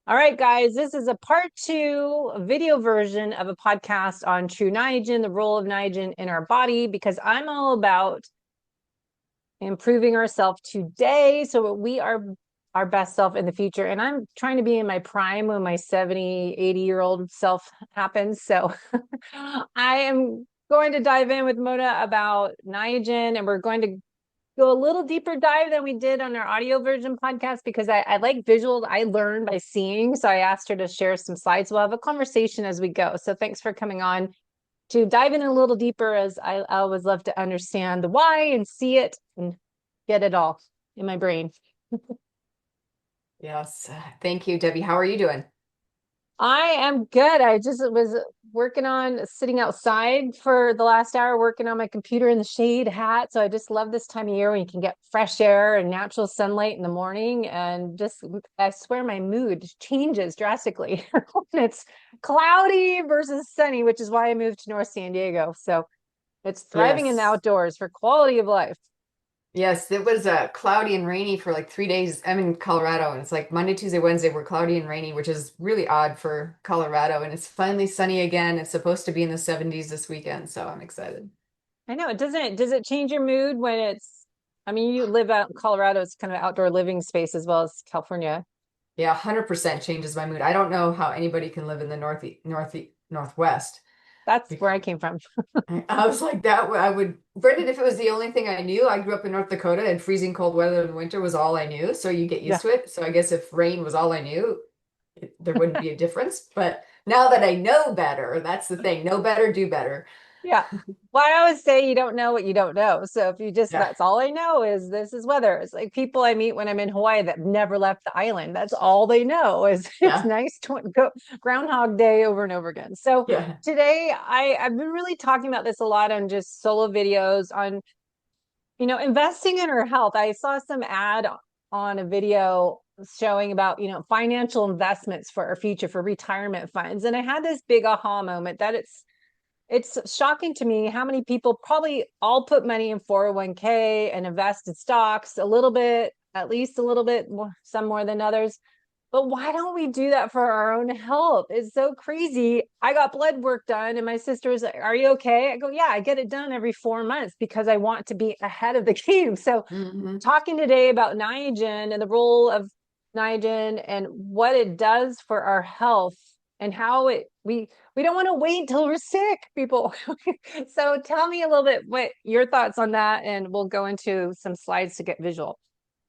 All right, guys, this is a part two video version of a podcast on Tru Niagen, the role of Niagen in our body, because I'm all about improving ourselves today so that we are our best self in the future. And I'm trying to be in my prime when my 70, 80-year-old self happens. So I am going to dive in with Mona about Niagen, and we're going to go a little deeper dive than we did on our audio version podcast because I like visuals. I learn by seeing. So I asked her to share some slides. We'll have a conversation as we go. So thanks for coming on to dive in a little deeper, as I always love to understand the why and see it and get it all in my brain. Yes. Thank you, Debbie. How are you doing? I am good. I just was working on sitting outside for the last hour, working on my computer in the shade hat. So I just love this time of year when you can get fresh air and natural sunlight in the morning. And just, I swear my mood changes drastically when it's cloudy versus sunny, which is why I moved to North San Diego. So it's thriving in the Yes. outdoors for quality of life. Yes, it was cloudy and rainy for like 3 days. I'm in Colorado, and it's like Monday, Tuesday, Wednesday were cloudy and rainy, which is really odd for Colorado. And it's finally sunny again. It's supposed to be in the 70s this weekend, so I'm excited. I know it doesn't, does it change your mood when it's, I mean, you live out in Colorado, it's kind of outdoor living space as well as California. Yeah, 100% changes my mood. I don't know how anybody can live in the Northwest. That's where I came from. I was like that. I would, granted, if it was the only thing I knew, I grew up in North Dakota and freezing cold weather in winter was all I knew. So you get Yeah. used to it. So I guess if rain was all I knew, there wouldn't be a difference. But now that I know better, that's the thing. Know better, do better. Yeah. Well, I always say you don't know what you don't know. So if you just, Yeah. that's all I know is this is weather. It's like people I meet when I'm in Hawaii that never left the island. That's all they know is it's Yeah. nice to go Groundhog Day over and over again. So Yeah. today I've been really talking about this a lot on just solo videos on, investing in our health. I saw some ad on a video showing about, financial investments for our future for retirement funds. And I had this big aha moment that it's shocking to me how many people probably all put money in 401k and invest in stocks a little bit, at least a little bit, some more than others. But why don't we do that for our own health? It's so crazy. I got blood work done, and my sister was like, "Are you okay?" I go, "Yeah, I get it done every 4 months because I want to be ahead of the game." So, Hmm. talking today about Niagen and the role of Niagen and what it does for our health and how we don't want to wait until we're sick, people. So, tell me a little bit what your thoughts on that, and we'll go into some slides to get visual.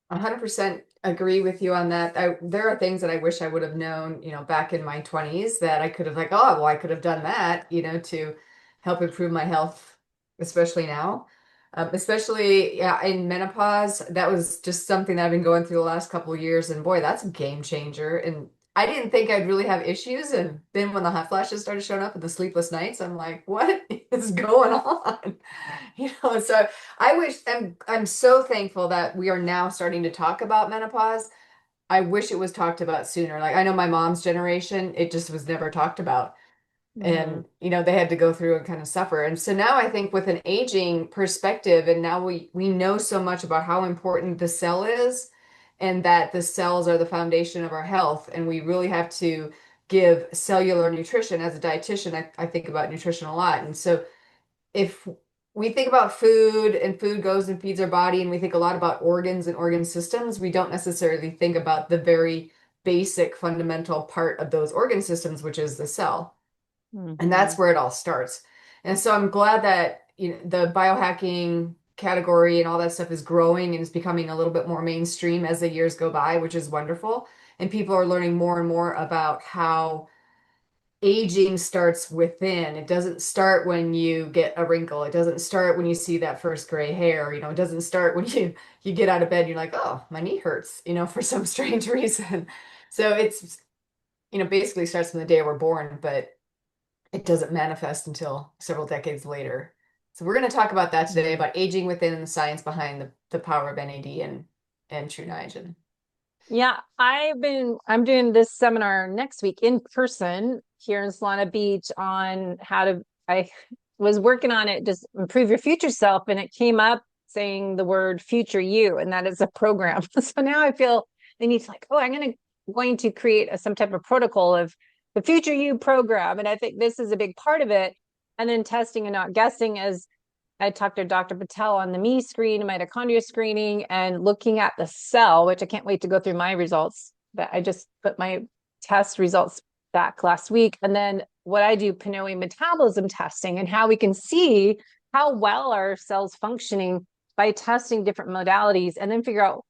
100% agree with you on that. There are things that I wish I would have known, back in my 20s that I could have like, oh, well, I could have done that, to help improve my health, especially now. Especially, yeah, in menopause, that was just something that I've been going through the last couple of years, and boy, that's a game changer. And I didn't think I'd really have issues, and then when the hot flashes started showing up and the sleepless nights, I'm like, what is going on? So I wish I'm so thankful that we are now starting to talk about menopause. I wish it was talked about sooner. Like I know my mom's generation, it just was never talked about. Mm-hmm. And they had to go through and kind of suffer. And so now I think with an aging perspective, and now we know so much about how important the cell is, and that the cells are the foundation of our health, and we really have to give cellular nutrition. As a dietitian, I think about nutrition a lot. And so if we think about food and food goes and feeds our body, and we think a lot about organs and organ systems, we don't necessarily think about the very basic fundamental part of those organ systems, which is the cell. And Mm-hmm. that's where it all starts. And so I'm glad that the biohacking category and all that stuff is growing and is becoming a little bit more mainstream as the years go by, which is wonderful. And people are learning more and more about how aging starts within. It doesn't start when you get a wrinkle. It doesn't start when you see that first gray hair. It doesn't start when you get out of bed and you're like, oh, my knee hurts, for some strange reason. So it's, basically starts from the day we're born, but it doesn't manifest until several decades later. So we're going to talk about that today, about aging within and the science behind the power of NAD and Tru Niagen. Yeah, I'm doing this seminar next week in person here in Solana Beach on I was working on it, just improve your future self. And it came up saying the word future you, and that is a program. So now I feel they need to like, oh, I'm going to going to create some type of protocol of the Future You program. And I think this is a big part of it. And then testing and not guessing, as I talked to Dr. Patel on the me screen, mitochondria screening, and looking at the cell, which I can't wait to go through my results. But I just put my test results back last week. And then what I do, Pinoe metabolism testing, and how we can see how well our cells functioning by testing different modalities, and then figure out,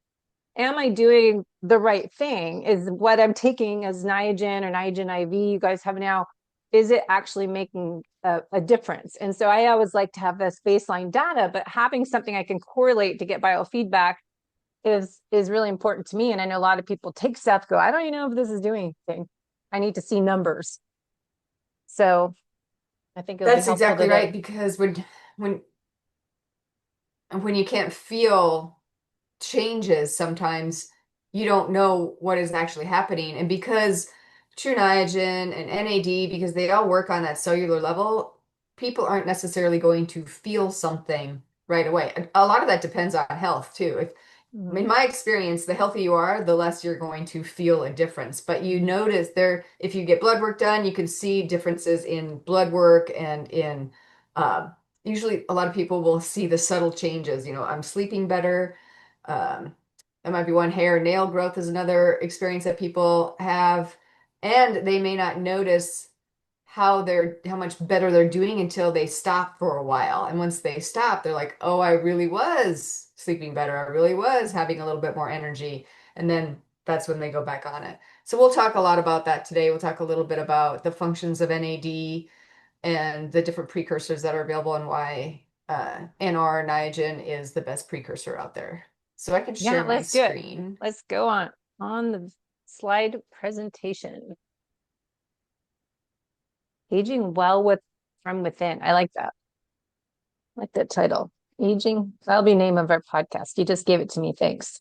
am I doing the right thing? Is what I'm taking as Niagen or Niagen IV you guys have now, is it actually making a difference? And so I always like to have this baseline data, but having something I can correlate to get biofeedback is really important to me. And I know a lot of people take stuff, go, I don't even know if this is doing anything. I need to see numbers. So I think it'll be That's helpful exactly today. right, because when when you can't feel changes, sometimes you don't know what is actually happening. And because Tru Niagen and NAD, because they all work on that cellular level, people aren't necessarily going to feel something right away. A lot of that depends on health too. If Mhm. in my experience, the healthier you are, the less you're going to feel a difference. But you notice there, if you get blood work done, you can see differences in blood work and in, uh, usually a lot of people will see the subtle changes. I'm sleeping better. Um, that might be one. Hair, nail growth is another experience that people have, and they may not notice how much better they're doing until they stop for a while. And once they stop, they're like, "Oh, I really was sleeping better. I really was having a little bit more energy." And then that's when they go back on it. So we'll talk a lot about that today. We'll talk a little bit about the functions of NAD and the different precursors that are available, and why NR Niagen is the best precursor out there. So I can Yeah, share my let's do it. screen. Let's go on the slide presentation. Aging well with from within. I like that. I like that title. Aging. That'll be the name of our podcast. You just gave it to me. Thanks.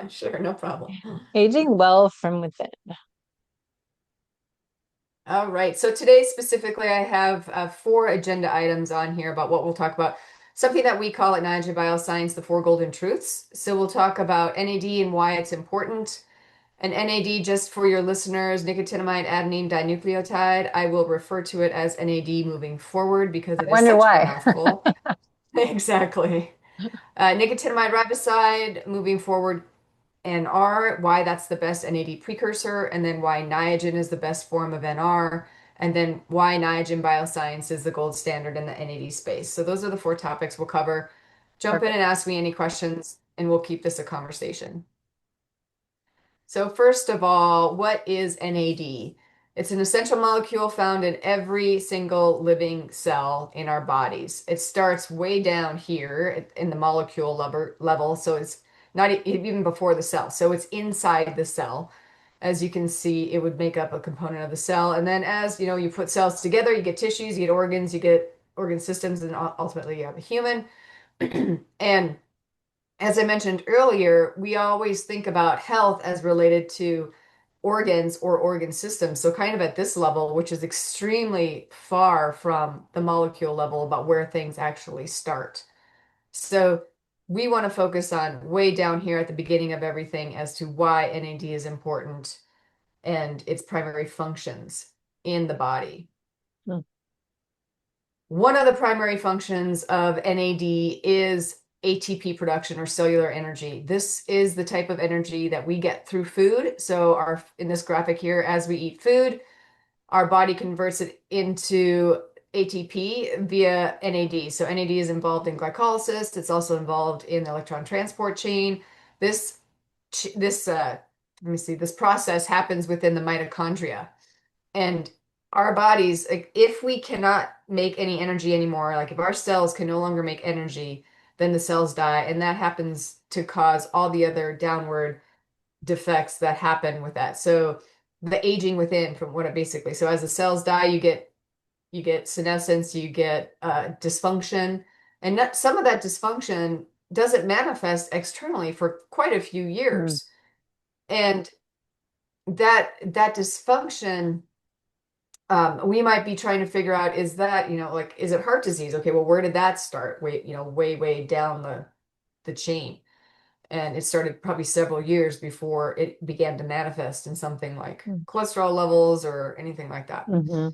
Sure, no problem. Aging well from within. All right. So today specifically, I have four agenda items on here about what we'll talk about. Something that we call at Niagen Bioscience the Four Golden Truths. So we'll talk about NAD and why it's important. And NAD, just for your listeners, nicotinamide adenine dinucleotide. I will refer to it as NAD moving forward because I it is wonder such a why. mouthful. Exactly. Nicotinamide riboside moving forward, NR, why that's the best NAD precursor, and then why Niagen is the best form of NR, and then why Niagen Bioscience is the gold standard in the NAD space. So those are the four topics we'll cover. Jump in Perfect. and ask me any questions, and we'll keep this a conversation. So first of all, what is NAD? It's an essential molecule found in every single living cell in our bodies. It starts way down here in the molecule level, so it's not even before the cell. So it's inside the cell. As you can see, it would make up a component of the cell. And then as you put cells together, you get tissues, you get organs, you get organ systems, and ultimately you have a human. And as I mentioned earlier, we always think about health as related to organs or organ systems. So, kind of at this level, which is extremely far from the molecule level about where things actually start. So, we want to focus on way down here at the beginning of everything as to why NAD is important and its primary functions in the body. Hmm. One of the primary functions of NAD is ATP production, or cellular energy. This is the type of energy that we get through food. So in this graphic here, as we eat food, our body converts it into ATP via NAD. So NAD is involved in glycolysis. It's also involved in the electron transport chain. This this let me see, this process happens within the mitochondria. And our bodies, like, if we cannot make any energy anymore, like if our cells can no longer make energy, then the cells die. And that happens to cause all the other downward defects that happen with that. So the aging within, from what it basically, so as the cells die, you get senescence, you get dysfunction. And some of that dysfunction doesn't manifest externally for quite a few Hmm. years. And that dysfunction, we might be trying to figure out, is that, like, is it heart disease? Okay, well, where did that start? Way, way down the chain. And it started probably several years before it began to manifest in something like cholesterol levels or anything like that. Mm-hmm.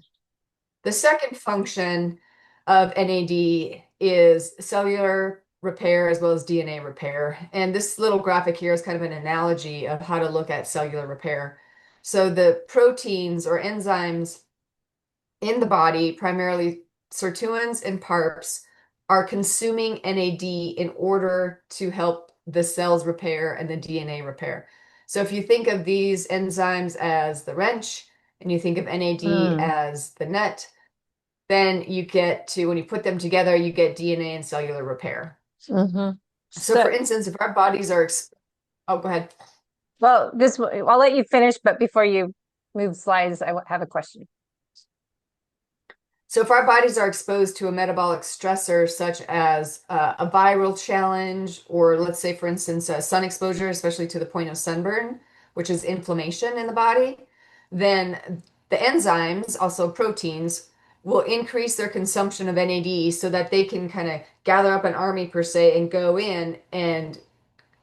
The second function of NAD is cellular repair as well as DNA repair. And this little graphic here is kind of an analogy of how to look at cellular repair. So the proteins or enzymes in the body, primarily sirtuins and PARPs, are consuming NAD in order to help the cells repair and the DNA repair. So if you think of these enzymes as the wrench and you think of NAD Mm. as the nut, then you get to, when you put them together, you get DNA and cellular repair. Mm-hmm. So So, for instance, if our bodies are, oh, go ahead. well, this I'll let you finish, but before you move slides, have a question. So if our bodies are exposed to a metabolic stressor such as a viral challenge, or let's say, for instance, sun exposure, especially to the point of sunburn, which is inflammation in the body, then the enzymes, also proteins, will increase their consumption of NAD so that they can kind of gather up an army per se and go in and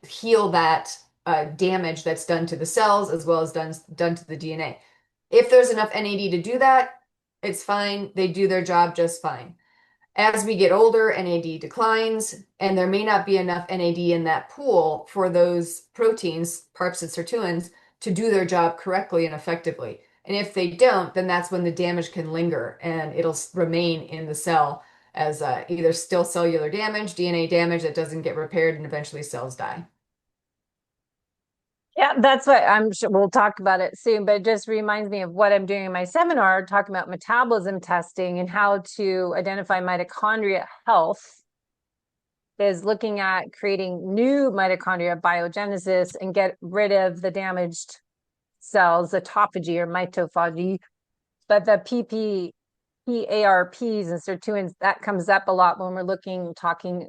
heal that damage that's done to the cells as well as done to the DNA. If there's enough NAD to do that, it's fine. They do their job just fine. As we get older, NAD declines, and there may not be enough NAD in that pool for those proteins, PARPs and sirtuins, to do their job correctly and effectively. And if they don't, then that's when the damage can linger and it'll remain in the cell as either still cellular damage, DNA damage that doesn't get repaired, and eventually cells die. Yeah, that's what I'm sure we'll talk about it soon, but it just reminds me of what I'm doing in my seminar, talking about metabolism testing and how to identify mitochondria health is looking at creating new mitochondria biogenesis and get rid of the damaged cells, autophagy or mitophagy. But the PARPs and sirtuins, that comes up a lot when we're talking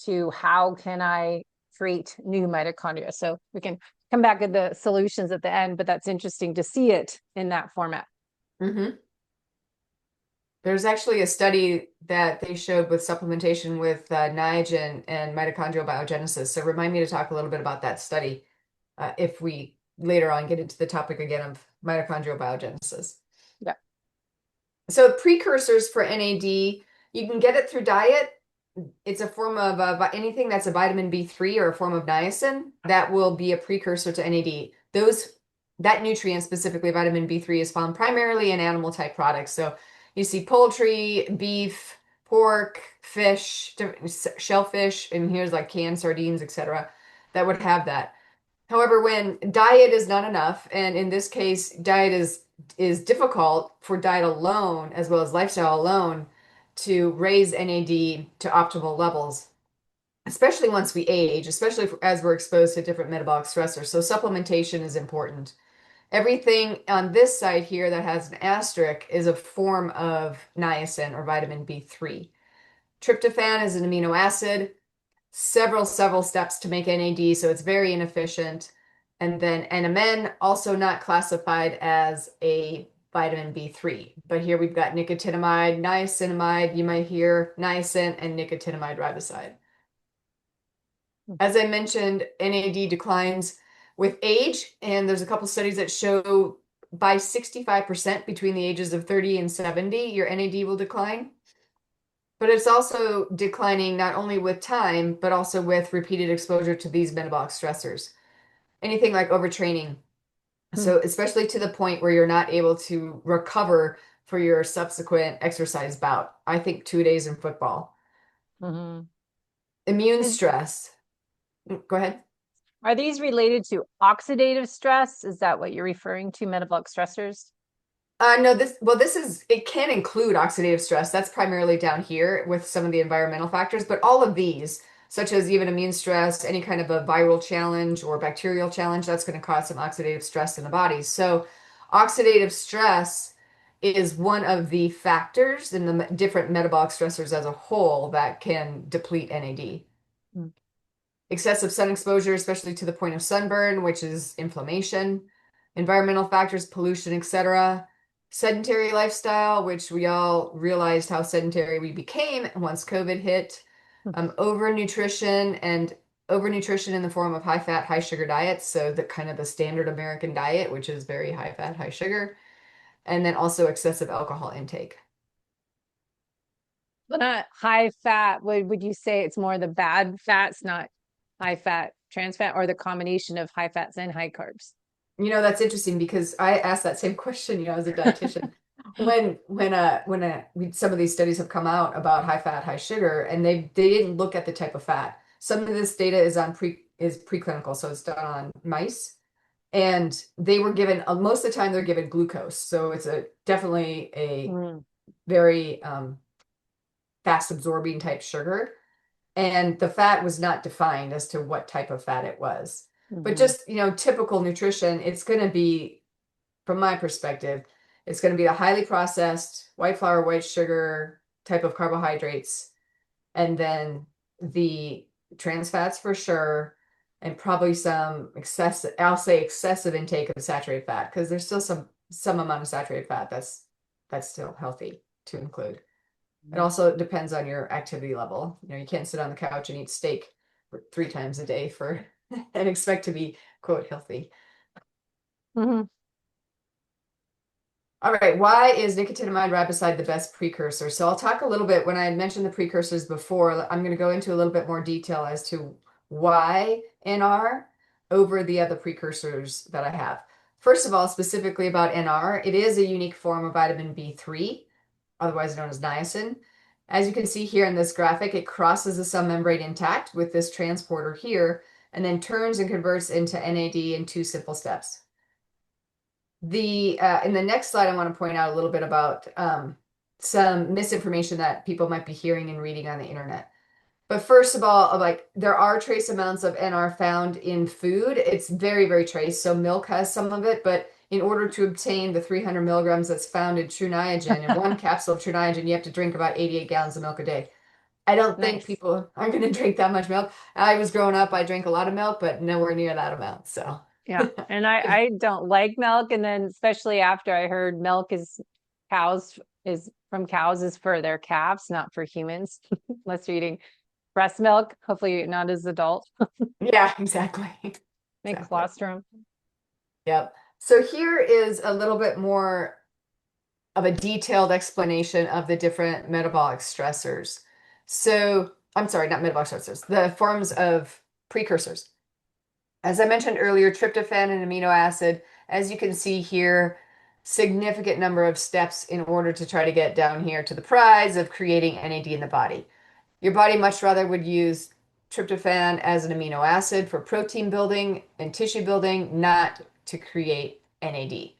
to how can I create new mitochondria. So we can come back at the solutions at the end, but that's interesting to see it in that format. Mm-hmm. There's actually a study that they showed with supplementation with Niagen and mitochondrial biogenesis. So remind me to talk a little bit about that study if we later on get into the topic again of mitochondrial biogenesis. Yeah. So precursors for NAD, you can get it through diet. It's a form of anything that's a vitamin B3 or a form of niacin that will be a precursor to NAD. That nutrient, specifically vitamin B3, is found primarily in animal type products. So you see poultry, beef, pork, fish, shellfish, and here's like canned sardines, etc., that would have that. However, when diet is not enough, and in this case, diet is difficult for diet alone as well as lifestyle alone to raise NAD to optimal levels, especially once we age, especially as we're exposed to different metabolic stressors. So supplementation is important. Everything on this side here that has an asterisk is a form of niacin or vitamin B3. Tryptophan is an amino acid, several steps to make NAD, so it's very inefficient. And then NMN, also not classified as a vitamin B3. But here we've got nicotinamide, niacinamide, you might hear niacin, and nicotinamide riboside. As I mentioned, NAD declines with age, and there's a couple studies that show by 65% between the ages of 30 and 70, your NAD will decline. But it's also declining not only with time, but also with repeated exposure to these metabolic stressors. Anything like overtraining. Hmm. So, especially to the point where you're not able to recover for your subsequent exercise bout. I think 2 days in football. Mm-hmm. Immune stress. Go ahead. Are these related to oxidative stress? Is that what you're referring to, metabolic stressors? No, it can include oxidative stress. That's primarily down here with some of the environmental factors, but all of these, such as even immune stress, any kind of a viral challenge or bacterial challenge, that's going to cause some oxidative stress in the body. So, oxidative stress is one of the factors in the different metabolic stressors as a whole that can deplete NAD. Hmm. Excessive sun exposure, especially to the point of sunburn, which is inflammation, environmental factors, pollution, etc. Sedentary lifestyle, which we all realized how sedentary we became once COVID hit. Overnutrition and overnutrition in the form of high fat, high sugar diets. So the kind of the standard American diet, which is very high fat, high sugar, and then also excessive alcohol intake. But not high fat. Would you say it's more the bad fats, not high fat, trans fat, or the combination of high fats and high carbs? That's interesting because I asked that same question, as a dietitian. Some of these studies have come out about high fat, high sugar, and they didn't look at the type of fat. Some of this data is preclinical, so it's done on mice, and they were given most of the time they're given glucose, so it's a definitely a Mm, very fast absorbing type sugar, and the fat was not defined as to what type of fat it was. But mhm. just, typical nutrition, it's going to be, from my perspective, it's going to be the highly processed white flour, white sugar type of carbohydrates, and then the trans fats for sure, and probably some excessive, I'll say excessive intake of saturated fat, because there's still some amount of saturated fat that's still healthy to include. It also depends on your activity level. You can't sit on the couch and eat steak 3 times a day for and expect to be, quote, healthy. Mhm. All right, why is nicotinamide riboside the best precursor? So I'll talk a little bit, when I had mentioned the precursors before, I'm going to go into a little bit more detail as to why NR over the other precursors that I have. First of all, specifically about NR, it is a unique form of vitamin B3, otherwise known as niacin. As you can see here in this graphic, it crosses the cell membrane intact with this transporter here, and then turns and converts into NAD in 2 simple steps. In the next slide, I want to point out a little bit about some misinformation that people might be hearing and reading on the internet. But first of all, like, there are trace amounts of NR found in food. It's very, very trace. So milk has some of it, but in order to obtain the 300 milligrams that's found in Tru Niagen, in one capsule of Tru Niagen, you have to drink about 88 gallons of milk a day. I don't think Nice. people are going to drink that much milk. I was growing up, I drank a lot of milk, but nowhere near that amount. So, Yeah. And I don't like milk. And then especially after I heard milk cows is from cows is for their calves, not for humans, unless you're eating breast milk. Hopefully not as adult. yeah, exactly. Make Exactly. colostrum. Yep. So here is a little bit more of a detailed explanation of the different metabolic stressors. So, I'm sorry, not metabolic stressors, the forms of precursors. As I mentioned earlier, tryptophan and amino acid, as you can see here, significant number of steps in order to try to get down here to the prize of creating NAD in the body. Your body much rather would use tryptophan as an amino acid for protein building and tissue building, not to create NAD.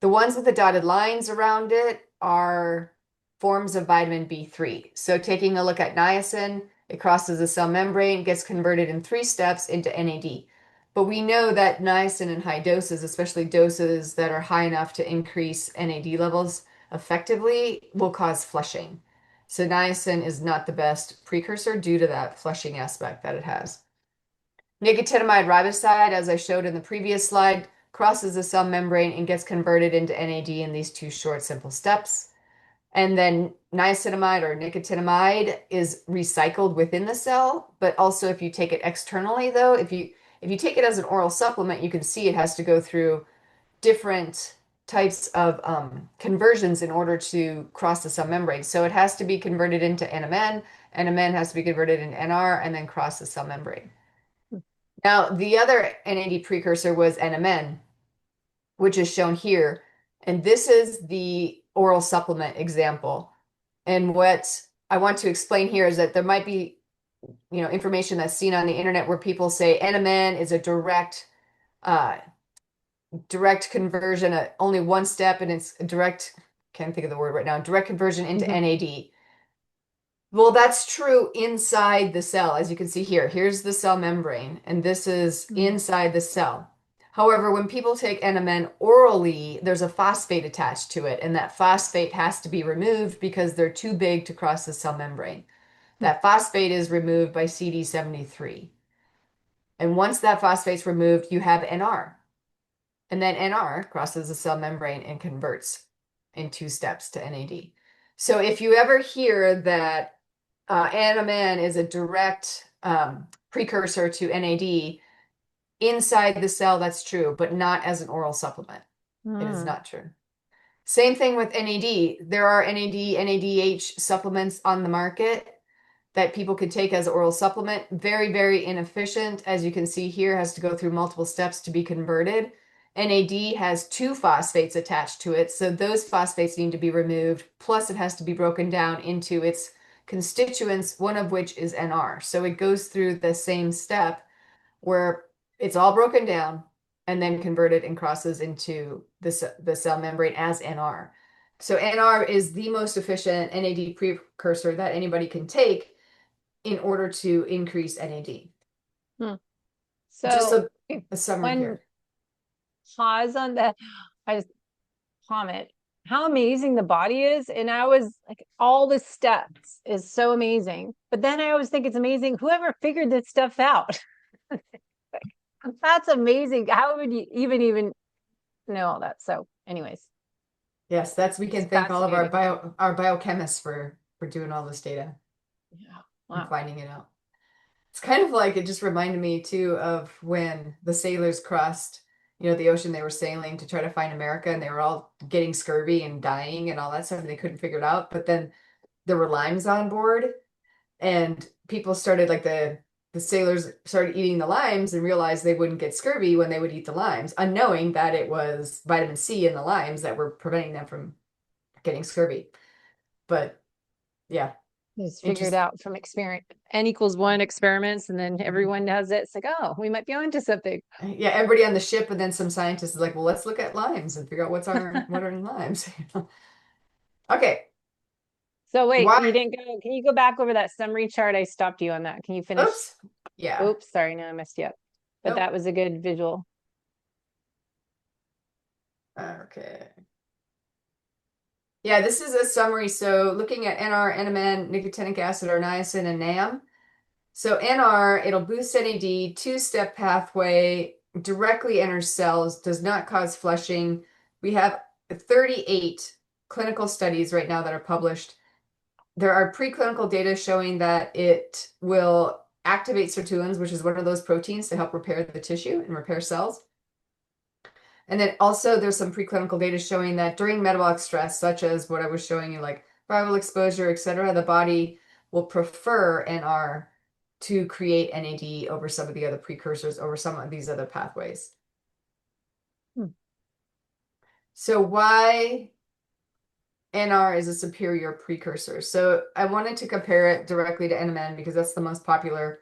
The ones with the dotted lines around it are forms of vitamin B3. So taking a look at niacin, it crosses the cell membrane, gets converted in 3 steps into NAD. But we know that niacin in high doses, especially doses that are high enough to increase NAD levels effectively, will cause flushing. So niacin is not the best precursor due to that flushing aspect that it has. Nicotinamide riboside, as I showed in the previous slide, crosses the cell membrane and gets converted into NAD in these 2 short, simple steps. And then niacinamide or nicotinamide is recycled within the cell, but also if you take it externally, though, if you take it as an oral supplement, you can see it has to go through different types of conversions in order to cross the cell membrane. So it has to be converted into NMN, NMN has to be converted into NR, and then cross the cell membrane. Now, the other NAD precursor was NMN, which is shown here. And this is the oral supplement example. And what I want to explain here is that there might be, information that's seen on the internet where people say NMN is a uh, direct conversion, only 1 step, and it's a direct, can't think of the word right now, direct conversion into Mhm. NAD. Well, that's true inside the cell. As you can see here, here's the cell membrane, and this is Mhm. inside the cell. However, when people take NMN orally, there's a phosphate attached to it, and that phosphate has to be removed because they're too big to cross the cell membrane. That phosphate is removed by CD73. And once that phosphate's removed, you have NR. And then NR crosses the cell membrane and converts in 2 steps to NAD. So if you ever hear that NMN is a direct precursor to NAD inside the cell, that's true, but not as an oral supplement. It is Mm. not true. Same thing with NAD. There are NAD, NADH supplements on the market that people could take as an oral supplement. Very, very inefficient. As you can see here, has to go through multiple steps to be converted. NAD has two phosphates attached to it, so those phosphates need to be removed. Plus, it has to be broken down into its constituents, one of which is NR. So it goes through the same step where it's all broken down and then converted and crosses into the cell membrane as NR. So NR is the most efficient NAD precursor that anybody can take in order to increase NAD. Hmm. Just So a summary one here. pause on that. I just comment how amazing the body is. And I was like, all the steps is so amazing. But then I always think it's amazing whoever figured this stuff out. That's amazing. How would you even know all that? So, anyways, Yes, that's we it's can thank all of fascinating. our biochemists for doing all this data Yeah. and Wow. finding it out. It's kind of like it just reminded me too of when the sailors crossed, the ocean they were sailing to try to find America and they were all getting scurvy and dying and all that stuff and they couldn't figure it out. But then there were limes on board and people started like the sailors started eating the limes and realized they wouldn't get scurvy when they would eat the limes, unknowing that it was vitamin C in the limes that were preventing them from getting scurvy. But yeah, Just figured interesting. out from experience. N equals one experiments, and then everyone does it. It's like, oh, we might be onto something. Yeah, everybody on the ship, and then some scientists is like, well, let's look at limes and figure out what are in limes. Okay, So wait, why? you didn't go. Can you go back over that summary chart? I stopped you on that. Can you finish? Oops. Yeah. Oops, sorry, no, I messed you up. But Nope. that was a good visual. Okay. Yeah, this is a summary. So looking at NR, NMN, nicotinic acid, or niacin, and NAM. So NR, it'll boost NAD, two-step pathway, directly enters cells, does not cause flushing. We have 38 clinical studies right now that are published. There are preclinical data showing that it will activate sirtuins, which is one of those proteins to help repair the tissue and repair cells. And then also there's some preclinical data showing that during metabolic stress, such as what I was showing you, like viral exposure, etc., the body will prefer NR to create NAD over some of the other precursors, over some of these other pathways. Hmm. So why NR is a superior precursor? So I wanted to compare it directly to NMN because that's the most popular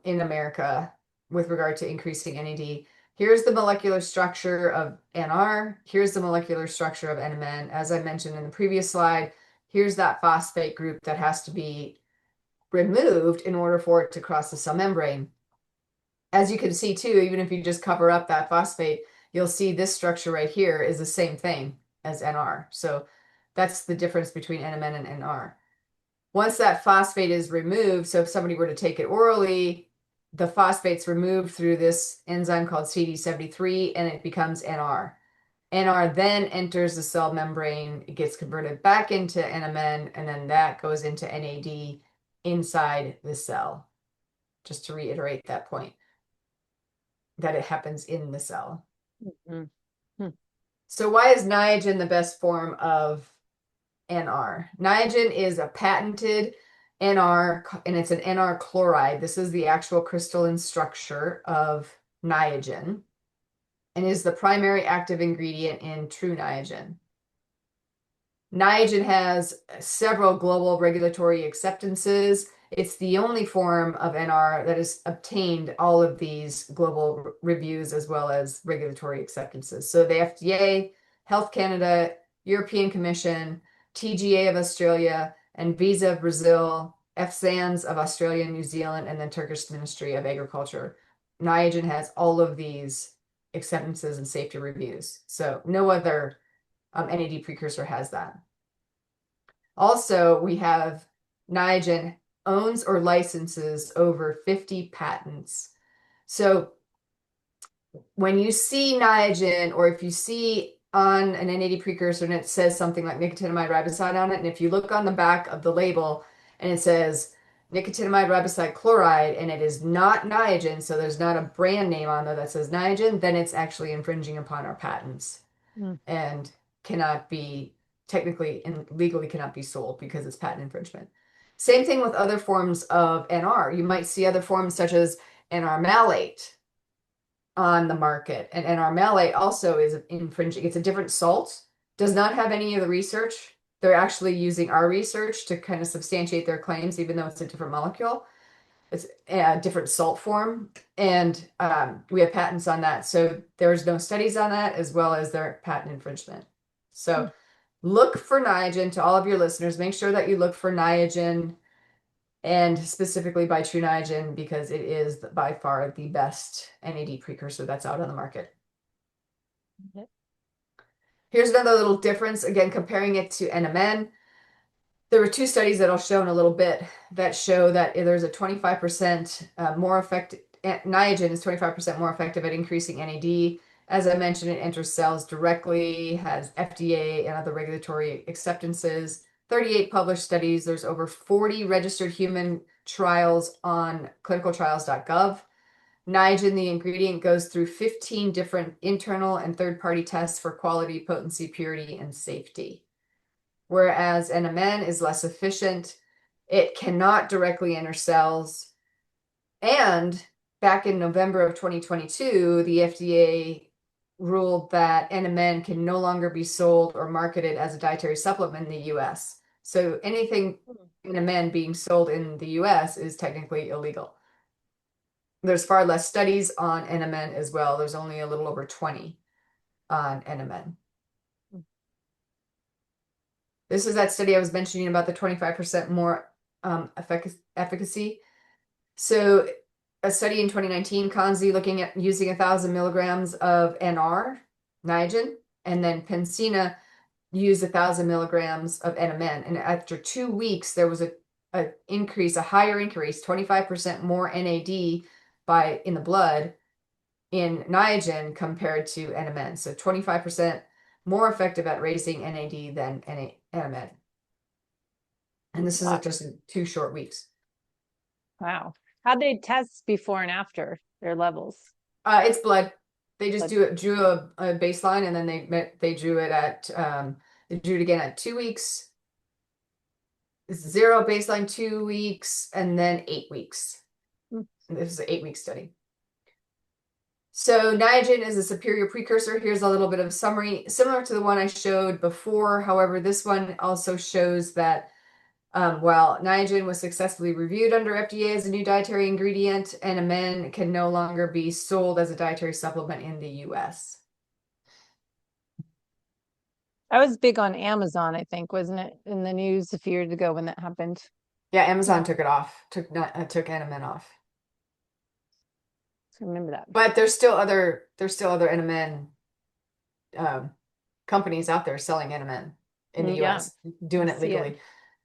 in America with regard to increasing NAD. Here's the molecular structure of NR. Here's the molecular structure of NMN. As I mentioned in the previous slide, here's that phosphate group that has to be removed in order for it to cross the cell membrane. As you can see too, even if you just cover up that phosphate, you'll see this structure right here is the same thing as NR. So that's the difference between NMN and NR. Once that phosphate is removed, so if somebody were to take it orally, the phosphate's removed through this enzyme called CD73 and it becomes NR. NR then enters the cell membrane, it gets converted back into NMN, and then that goes into NAD inside the cell. Just to reiterate that point, that it happens in the cell. Mhm. Hmm. So why is Niagen the best form of NR? Niagen is a patented NR, and it's an NR chloride. This is the actual crystalline structure of Niagen and is the primary active ingredient in Tru Niagen. Niagen has several global regulatory acceptances. It's the only form of NR that has obtained all of these global reviews as well as regulatory acceptances. So the FDA, Health Canada, European Commission, TGA of Australia, and Visa of Brazil, FSANS of Australia and New Zealand, and then Turkish Ministry of Agriculture. Niagen has all of these acceptances and safety reviews. So no other NAD precursor has that. Also, we have Niagen owns or licenses over 50 patents. So when you see Niagen, or if you see on an NAD precursor and it says something like nicotinamide riboside on it, and if you look on the back of the label and it says nicotinamide riboside chloride, and it is not Niagen, so there's not a brand name on there that says Niagen, then it's actually infringing upon our patents Mm. and cannot be technically and legally cannot be sold because it's patent infringement. Same thing with other forms of NR. You might see other forms such as NR malate on the market, and NR malate also is infringing. It's a different salt, does not have any of the research. They're actually using our research to kind of substantiate their claims, even though it's a different molecule. It's a different salt form, and we have patents on that. So there's no studies on that, as well as their patent infringement. So look for Niagen to all of your listeners. Make sure that you look for Niagen, and specifically by Tru Niagen, because it is by far the best NAD precursor that's out on the market. Yep. Here's another little difference, again, comparing it to NMN. There were two studies that I'll show in a little bit that show that there's a 25% more effective, Niagen is 25% more effective at increasing NAD. As I mentioned, it enters cells directly, has FDA and other regulatory acceptances, 38 published studies. There's over 40 registered human trials on clinicaltrials.gov. Niagen, the ingredient, goes through 15 different internal and third-party tests for quality, potency, purity, and safety. Whereas NMN is less efficient, it cannot directly enter cells. And back in November of 2022, the FDA ruled that NMN can no longer be sold or marketed as a dietary supplement in the US. So anything NMN being sold in the US is technically illegal. There's far less studies on NMN as well. There's only a little over 20 on NMN. This is that study I was mentioning about the 25% more efficacy. So a study in 2019, Kanzi looking at using 1,000 milligrams of NR, Niagen, and then Pensina used 1,000 milligrams of NMN. And after 2 weeks, there was a higher increase, 25% more NAD in the blood in Niagen compared to NMN. So 25% more effective at raising NAD than NMN. And this is just in 2 short weeks. Wow. How'd they test before and after their levels? It's blood. They just drew a baseline, and then they drew it again at 2 weeks. 0 baseline, 2 weeks, and then 8 weeks. This is an 8-week study. So Niagen is a superior precursor. Here's a little bit of a summary, similar to the one I showed before. However, this one also shows that while Niagen was successfully reviewed under FDA as a new dietary ingredient, NMN can no longer be sold as a dietary supplement in the US. I was big on Amazon, I think, wasn't it, in the news a few years ago when that happened? Yeah, Amazon took it off, took NMN off. I remember that. But there's still other NMN companies out there selling NMN in the US, doing it legally.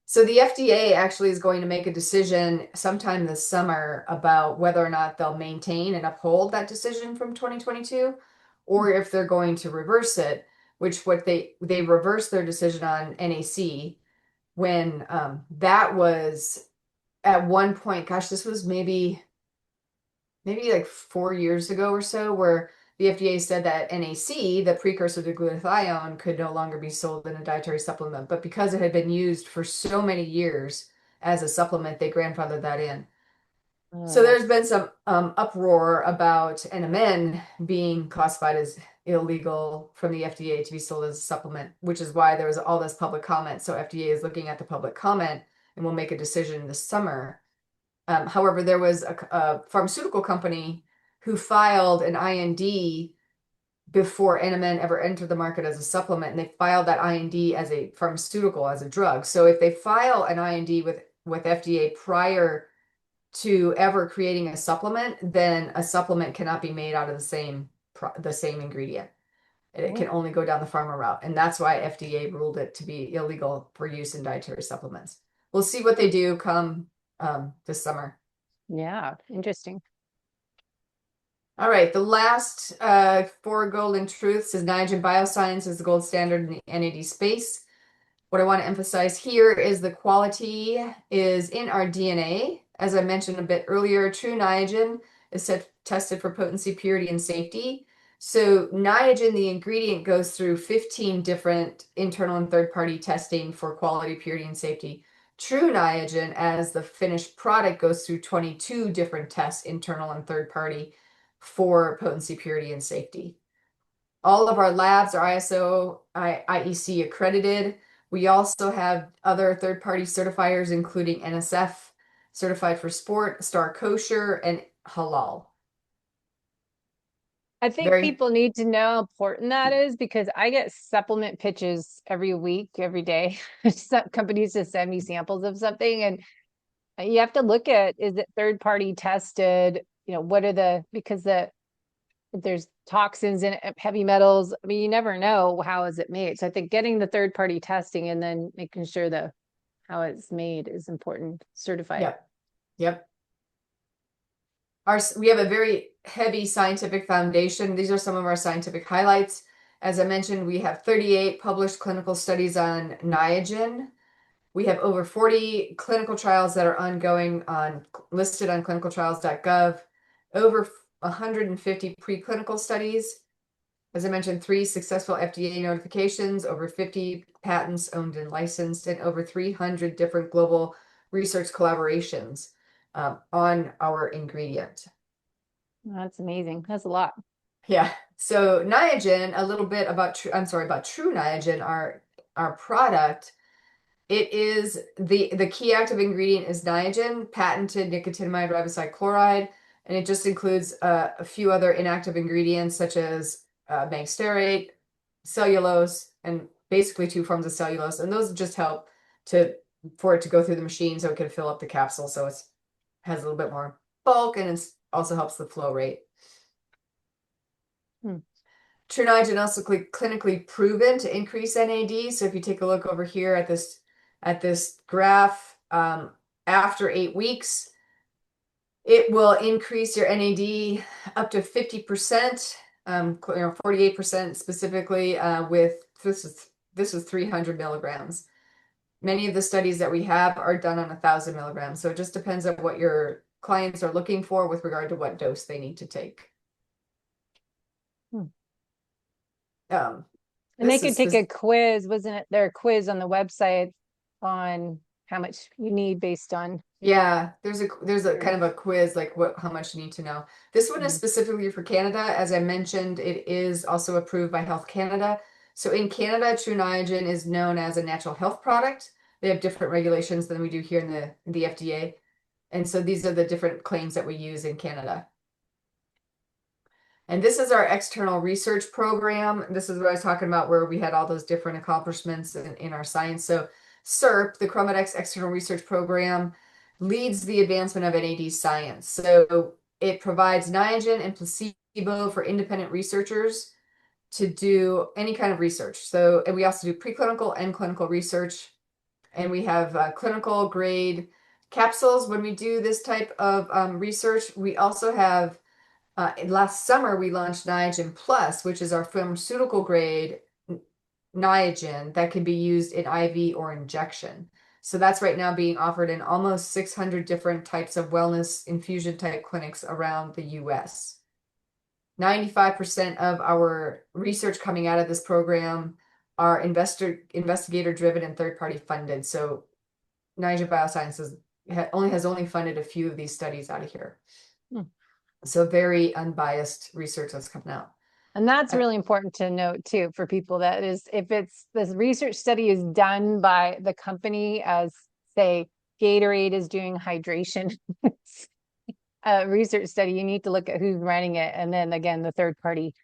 So the FDA actually is going to make a decision sometime this summer about whether or not they'll maintain and uphold that decision from 2022, or if they're going to reverse it, which they reversed their decision on NAC when that was at one point, gosh, this was maybe like 4 years ago or so, where the FDA said that NAC, the precursor to glutathione, could no longer be sold in a dietary supplement. But because it had been used for so many years as a supplement, they grandfathered that in. So there's been some uproar about NMN being classified as illegal from the FDA to be sold as a supplement, which is why there was all this public comment. So FDA is looking at the public comment and will make a decision this summer. However, there was a pharmaceutical company who filed an IND before NMN ever entered the market as a supplement, and they filed that IND as a pharmaceutical, as a drug. So if they file an IND with FDA prior to ever creating a supplement, then a supplement cannot be made out of the same ingredient. It can only go down the pharma route, and that's why FDA ruled it to be illegal for use in dietary supplements. We'll see what they do come this summer. Yeah, interesting. All right, the last 4 golden truths is Niagen Bioscience is the gold standard in the NAD space. What I want to emphasize here is the quality is in our DNA. As I mentioned a bit earlier, Tru Niagen is tested for potency, purity, and safety. So Niagen, the ingredient, goes through 15 different internal and third-party testing for quality, purity, and safety. Tru Niagen, as the finished product, goes through 22 different tests, internal and third-party, for potency, purity, and safety. All of our labs are ISO, IEC accredited. We also have other third-party certifiers, including NSF, Certified for Sport, Star Kosher, and Halal. I think Very, people need to know how important that is because I get supplement pitches every week, every day. Some companies just send me samples of something, and you have to look at, is it third party tested? What are because if there's toxins in it, heavy metals. I mean, you never know how is it made. So I think getting the third party testing and then making sure how it's made is important. Certified. yep, yep. We have a very heavy scientific foundation. These are some of our scientific highlights. As I mentioned, we have 38 published clinical studies on Niagen. We have over 40 clinical trials that are ongoing listed on clinicaltrials.gov, over 150 preclinical studies. As I mentioned, 3 successful FDA notifications, over 50 patents owned and licensed, and over 300 different global research collaborations on our ingredient. That's amazing. That's a lot. Yeah. So Niagen, a little bit about Tru Niagen, our product. It is the key active ingredient is Niagen, patented nicotinamide riboside chloride, and it just includes a few other inactive ingredients such as stearate, cellulose, and basically 2 forms of cellulose. And those just help for it to go through the machine so it can fill up the capsule so it has a little bit more bulk, and it also helps the flow rate. Tru Niagen also clinically proven to increase NAD. So if you take a look over here at this graph, after 8 weeks, it will increase your NAD up to 50%, 48% specifically, with this is 300 milligrams. Many of the studies that we have are done on 1,000 milligrams. So it just depends on what your clients are looking for with regard to what dose they need to take. And they could take a quiz, wasn't it? There a quiz on the website on how much you need based on. Yeah, there's a kind of a quiz like how much you need to know. This one is specifically for Canada. As I mentioned, it is also approved by Health Canada. So in Canada, Tru Niagen is known as a natural health product. They have different regulations than we do here in the FDA. And so these are the different claims that we use in Canada. And this is our external research program. This is what I was talking about, where we had all those different accomplishments in our science. So CERP, the ChromaDex External Research Program, leads the advancement of NAD science. So it provides Niagen and placebo for independent researchers to do any kind of research. So, and we also do preclinical and clinical research. And we have clinical grade capsules when we do this type of research. We also have last summer, we launched Niagen Plus, which is our pharmaceutical grade Niagen that can be used in IV or injection. So that's right now being offered in almost 600 different types of wellness infusion type clinics around the US. 95% of our research coming out of this program are investigator driven and third party funded. So Niagen Bioscience has only funded a few of these studies out of here. So very unbiased research that's coming out. And that's really important to note too for people, that is, if it's this research study is done by the company, as say Gatorade is doing hydration research study, you need to look at who's running it. And then again, the third party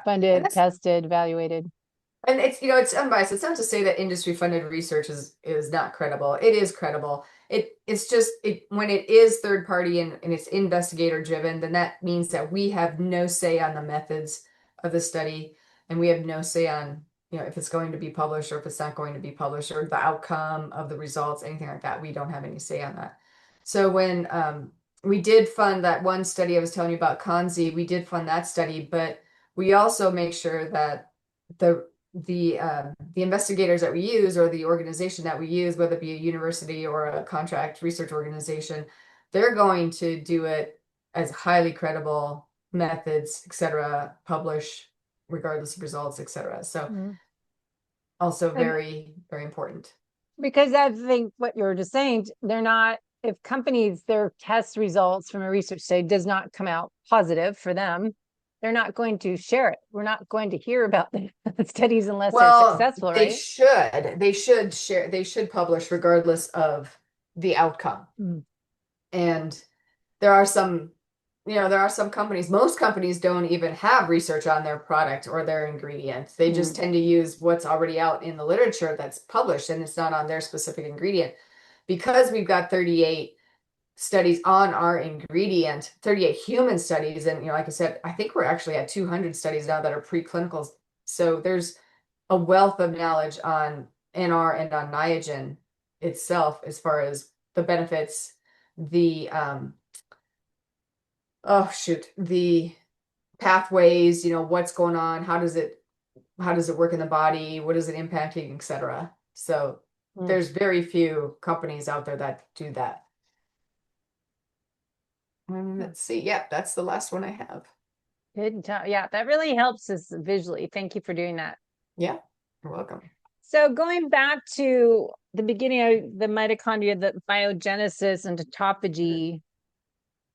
funded, tested, evaluated. And it's unbiased. It's not to say that industry funded research is not credible. It is credible. It's just when it is third party and it's investigator driven, then that means that we have no say on the methods of the study, and we have no say on if it's going to be published or if it's not going to be published, or the outcome of the results, anything like that. We don't have any say on that. So when we did fund that one study I was telling you about, Kanzi, we did fund that study, but we also make sure that the the investigators that we use or the organization that we use, whether it be a university or a contract research organization, they're going to do it as highly credible methods, et cetera, publish regardless of results, et cetera. So Mhm. also And very, very important. because I think what you were just saying, they're not, if companies, their test results from a research study does not come out positive for them, they're not going to share it. We're not going to hear about the studies unless they're Well, successful, they right? should. They should share, they should publish regardless of the outcome. Mm. And there are some, there are some companies, most companies don't even have research on their product or their ingredients. They just Mm. tend to use what's already out in the literature that's published and it's not on their specific ingredient. Because we've got 38 studies on our ingredient, 38 human studies, and like I said, I think we're actually at 200 studies now that are preclinical. So there's a wealth of knowledge on NR and on Niagen itself as far as the benefits, the the pathways, what's going on, how does it work in the body, what is it impacting, etc. So Mm. there's very few companies out there that do that. Mm. Let's see. Yeah, that's the last one I have. Good job. Yeah, that really helps us visually. Thank you for doing that. Yeah, you're welcome. So going back to the beginning of the mitochondria, the biogenesis and autophagy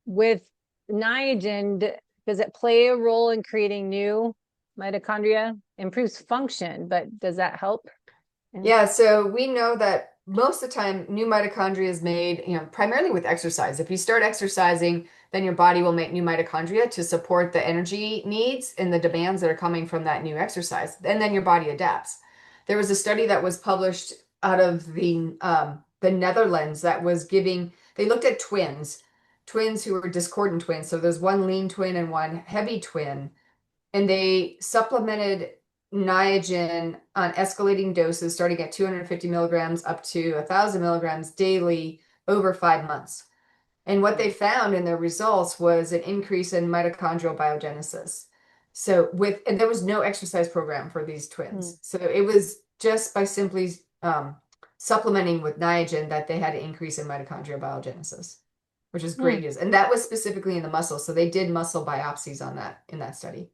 with Niagen, does it play a role in creating new mitochondria? Improves function, but does that help? Yeah, so we know that most of the time new mitochondria is made, primarily with exercise. If you start exercising, then your body will make new mitochondria to support the energy needs and the demands that are coming from that new exercise. And then your body adapts. There was a study that was published out of the Netherlands that was they looked at twins who were discordant twins. So there's one lean twin and one heavy twin, and they supplemented Niagen on escalating doses, starting at 250 milligrams up to 1,000 milligrams daily over 5 months. And what they found in their results was an increase in mitochondrial biogenesis. And there was no exercise program for these Mm. twins. So it was just by simply supplementing with Niagen that they had an increase in mitochondrial biogenesis, which is great Mm. news. And that was specifically in the muscle. So they did muscle biopsies on that in that study.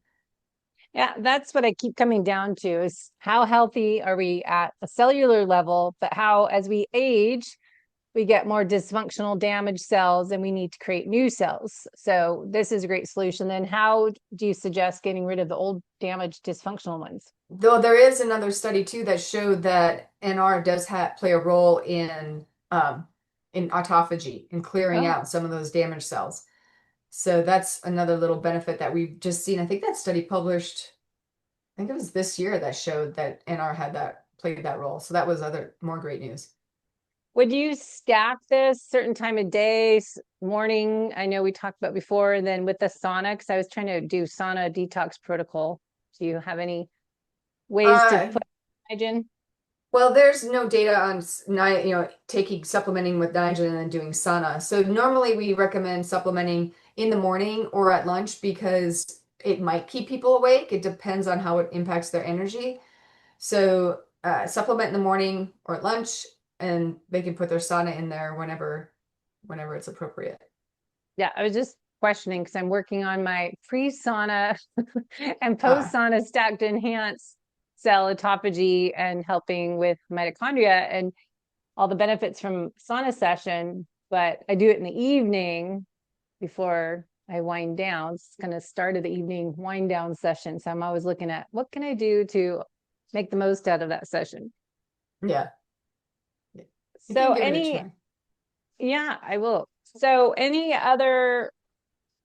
Yeah, that's what I keep coming down to is how healthy are we at a cellular level, but how as we age, we get more dysfunctional damaged cells and we need to create new cells. So this is a great solution. Then how do you suggest getting rid of the old damaged dysfunctional ones? Though there is another study too that showed that NR does play a role in autophagy, in clearing Oh, out some of those damaged cells. So that's another little benefit that we've just seen. I think that study published, I think it was this year that showed that NR played that role. So that was other more great news. would you stack this certain time of day, morning? I know we talked about before, and then with the sauna, because I was trying to do sauna detox protocol. Do you have any ways to Uh, put Niagen? Well, there's no data on taking supplementing with Niagen and then doing sauna. So normally we recommend supplementing in the morning or at lunch because it might keep people awake. It depends on how it impacts their energy. So supplement in the morning or at lunch, and they can put their sauna in there whenever it's appropriate. Yeah, I was just questioning because I'm working on my pre-sauna and Uh, post-sauna stack to enhance cell autophagy and helping with mitochondria and all the benefits from sauna session. But I do it in the evening before I wind down. It's kind of start of the evening wind down session. So I'm always looking at what can I do to make the most out of that session. yeah, you So can give it a any, try. yeah, I will. So any other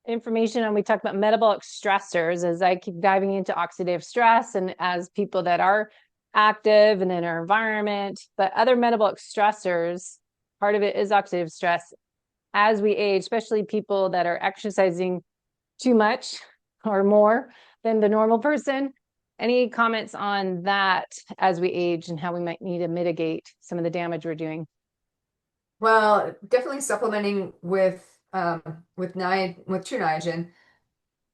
information and we talked about metabolic stressors as I keep diving into oxidative stress and as people that are active and in our environment, but other metabolic stressors, part of it is oxidative stress as we age, especially people that are exercising too much or more than the normal person. Any comments on that as we age and how we might need to mitigate some of the damage we're doing? Well, definitely supplementing with True Niagen.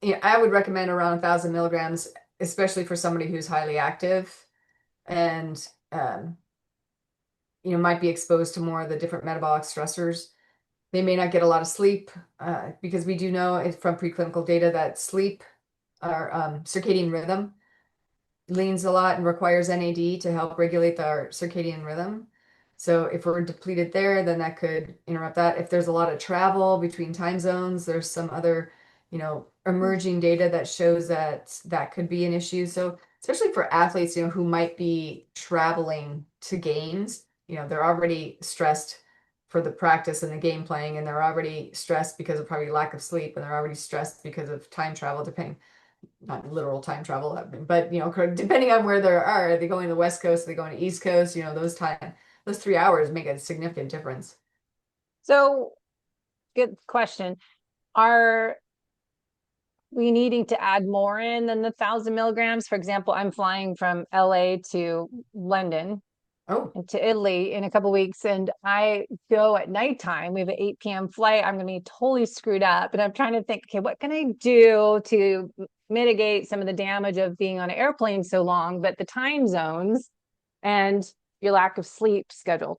Yeah, I would recommend around 1,000 milligrams, especially for somebody who's highly active. and might be exposed to more of the different metabolic stressors. They may not get a lot of sleep because we do know from preclinical data that sleep, our circadian rhythm, leans a lot and requires NAD to help regulate our circadian rhythm. So if we're depleted there, then that could interrupt that. If there's a lot of travel between time zones, there's some other, emerging data that shows that that could be an issue. So especially for athletes, who might be traveling to games, they're already stressed for the practice and the game playing, and they're already stressed because of probably lack of sleep, and they're already stressed because of time travel, depending not literal time travel, but depending on where are they going to the West Coast, are they going to East Coast, those 3 hours make a significant difference. So, good question. Are we needing to add more in than the 1,000 milligrams? For example, I'm flying from LA to London Oh, and to Italy in a couple of weeks, and I go at nighttime. We have an 8 p.m. flight. I'm going to be totally screwed up. And I'm trying to think, okay, what can I do to mitigate some of the damage of being on an airplane so long, but the time zones and your lack of sleep schedule?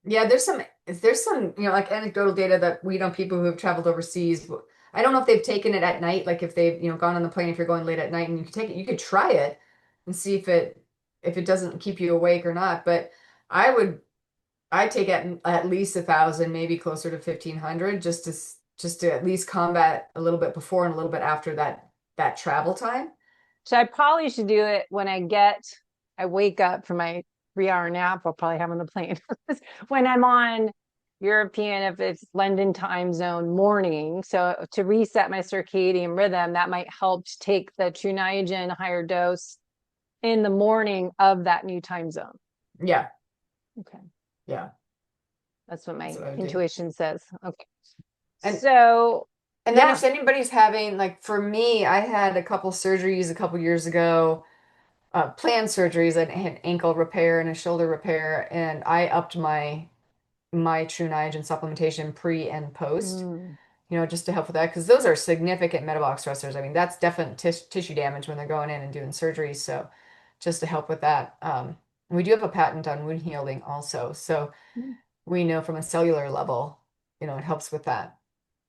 yeah, there's some like anecdotal data that we know people who have traveled overseas. I don't know if they've taken it at night, like if they've gone on the plane, if you're going late at night, and you could take it, you could try it and see if it doesn't keep you awake or not. But I take at least 1,000, maybe closer to 1,500, just to at least combat a little bit before and a little bit after that travel time. So I probably should do it when I wake up from my 3 hour nap. I'll probably have on the plane when I'm on European, if it's London time zone morning. So to reset my circadian rhythm, that might help to take the Tru Niagen higher dose in the morning of that new time zone. Yeah, Okay. yeah, That's what that's my what I would do. intuition says. Okay. And So and then yeah. if anybody's having, like for me, I had a couple surgeries a couple years ago, planned surgeries. I had an ankle repair and a shoulder repair, and I upped my Tru Niagen supplementation pre and post, Mm, just to help with that because those are significant metabolic stressors. I mean, that's definite tissue damage when they're going in and doing surgery. So just to help with that, we do have a patent on wound healing also. So we know from a cellular level, it helps with that.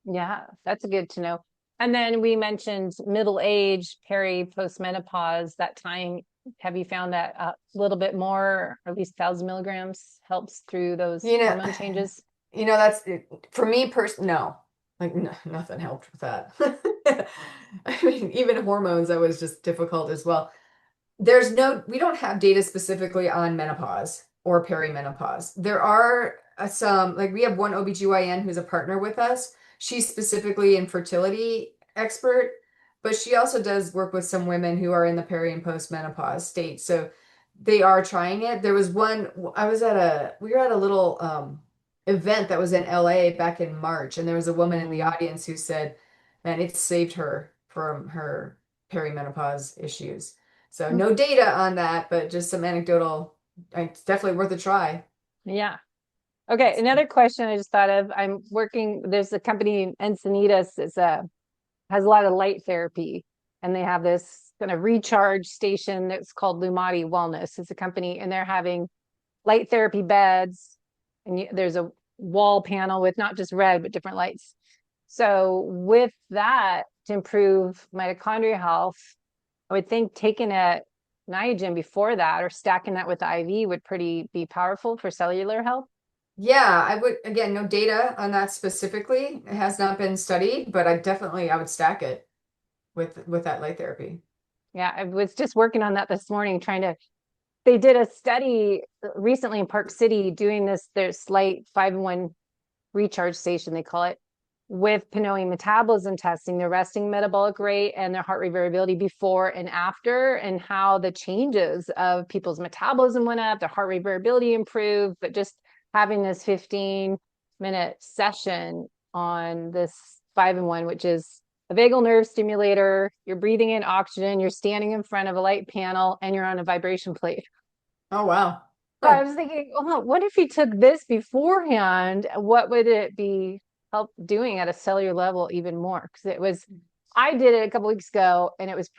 yeah, that's good to know. And then we mentioned middle age, peri, postmenopause, that time. Have you found that a little bit more, or at least 1,000 milligrams helps through those You know, hormone changes? that's for me no, like no, nothing helped with that. I mean, even hormones, that was just difficult as well. We don't have data specifically on menopause or perimenopause. There are some, like we have one OBGYN who's a partner with us. She's specifically in fertility expert, but she also does work with some women who are in the peri and postmenopause state. So they are trying it. There was one, we were at a little event that was in LA back in March, and there was a woman in the Mm, audience who said, man, it saved her from her perimenopause issues. So no data on that, but just some anecdotal. It's definitely worth a try. yeah. Okay. Another question I just thought of. There's a company, Encinitas, has a lot of light therapy, and they have this kind of recharge station that's called Lumati Wellness. It's a company, and they're having light therapy beds, and there's a wall panel with not just red but different lights. So with that, to improve mitochondria health, I would think taking a Niagen before that or stacking that with the IV would pretty be powerful for cellular health. Yeah, I would, again, no data on that specifically. It has not been studied, but I would stack it with that light therapy. Yeah, I was just working on that this morning, they did a study recently in Park City doing this, their slight 5-in-1 recharge station, they call it, with Pinoy metabolism testing, their resting metabolic rate and their heart rate variability before and after, and how the changes of people's metabolism went up, their heart rate variability improved, but just having this 15-minute session on this 5-in-1, which is a vagal nerve stimulator, you're breathing in oxygen, you're standing in front of a light panel, and you're on a vibration plate. Oh, wow. So I Huh. was thinking, oh, what if he took this beforehand? What would it be help doing at a cellular level even more? Because I did it a couple weeks ago, and it was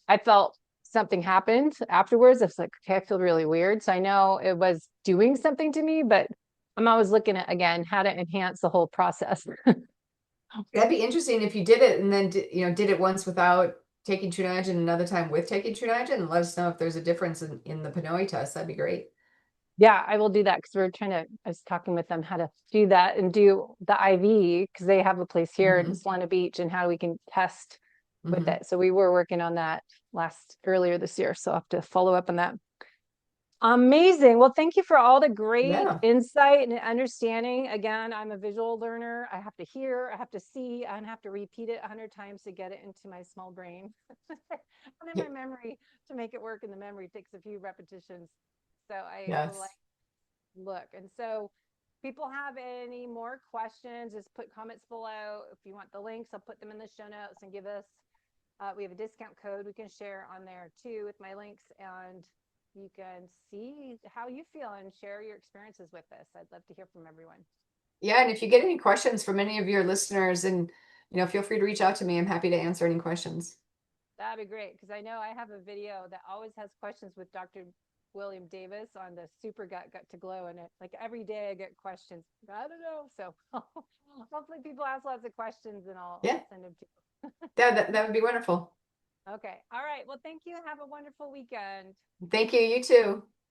I felt something happened afterwards. I was like, okay, I feel really weird. So I know it was doing something to me, but I'm always looking at, again, how to enhance the whole process. That'd be interesting if you did it and then did it once without taking Tru Niagen, another time with taking Tru Niagen, and let us know if there's a difference in the Panoi test. That'd be great. Yeah, I will do that because I was talking with them how to do that and do the IV because they have a place here in Hmm. Solana Beach and how we can test with Hmm. it. So we were working on that earlier this year. So I'll have to follow up on that. Amazing. Well, thank you for all the great Yeah. insight and understanding. Again, I'm a visual learner. I have to hear, I have to see, and have to repeat it 100 times to get it into my small brain. And then my memory, to make it work in the memory, takes a few repetitions. So I like Yes. look. And so people have any more questions, just put comments below. If you want the links, I'll put them in the show notes and we have a discount code we can share on there too with my links, and you can see how you feel and share your experiences with this. I'd love to hear from everyone. Yeah, and if you get any questions from any of your listeners, and feel free to reach out to me. I'm happy to answer any questions. That'd be great because I know I have a video that always has questions with Dr. William Davis on the super gut to glow, and it like every day I get questions. I don't know, so hopefully people ask lots of questions and I'll Yeah, send them to you. that would be wonderful. Okay, all right, well thank you, have a wonderful weekend. Thank you. You too.